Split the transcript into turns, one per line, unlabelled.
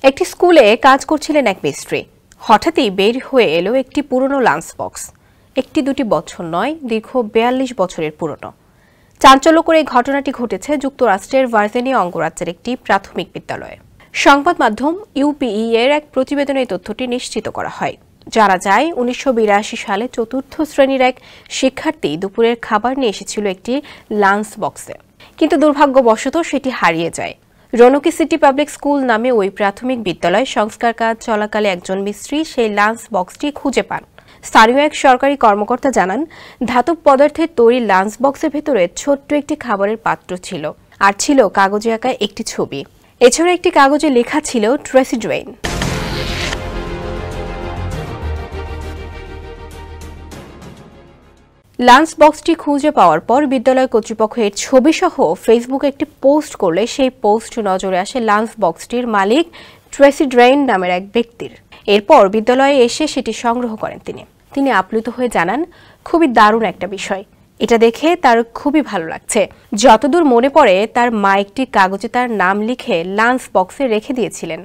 একটি স্কুলে কাজ করছিলেন এক মিস্ত্রি। হঠাৎই বের হয়ে এলো একটি পুরনো লাঞ্চ বক্স। একটি দুটি বছর নয়, দীর্ঘ ৪২ বছরের পুরনো। চাঞ্চল্যকর এই ঘটনাটি ঘটেছে যুক্তরাষ্ট্রের ভার্জিনিয়া অঙ্গরাজ্যের একটি প্রাথমিক বিদ্যালয়ে। সংবাদ মাধ্যম ইউপিই এর এক প্রতিবেদনে এই তথ্যটি নিশ্চিত করা হয়। জানা যায়, ১৯৮২ সালে চতুর্থ শ্রেণীর এক শিক্ষার্থী দুপুরের খাবার নিয়ে এসেছিল একটি লাঞ্চ বক্সে, কিন্তু দুর্ভাগ্যবশত সেটি হারিয়ে যায়। রৌনকি সিটি পাবলিক স্কুল নামে ওই প্রাথমিক বিদ্যালয়ে সংস্কার কাজ চলাকালে একজন মিস্ত্রি সেই লাঞ্চ বক্সটি খুঁজে পান। স্থানীয় এক সরকারি কর্মকর্তা জানান, ধাতব পদার্থের তৈরি লাঞ্চ বক্সের ভেতরে ছোট্ট একটি খাবারের পাত্র ছিল, আর ছিল কাগজে আঁকা একটি ছবি। এছাড়া একটি কাগজে লেখা ছিল ট্রেসি ড্রেইন। লাঞ্চ বক্সটি খুঁজে পাওয়ার পর বিদ্যালয় কর্তৃপক্ষ এর ছবি সহ ফেসবুকে একটি পোস্ট করলে সেই পোস্ট নজরে আসে লাঞ্চ বক্সটির মালিক ট্রেসি ড্রেইন নামের এক ব্যক্তির। এরপর বিদ্যালয়ে এসে সেটি সংগ্রহ করেন তিনি আপ্লুত হয়ে জানান, খুবই দারুণ একটা বিষয়। এটা দেখে তার খুবই ভালো লাগছে। যতদূর মনে পড়ে, তার মা একটি কাগজে তার নাম লিখে লাঞ্চ বক্সে রেখে দিয়েছিলেন।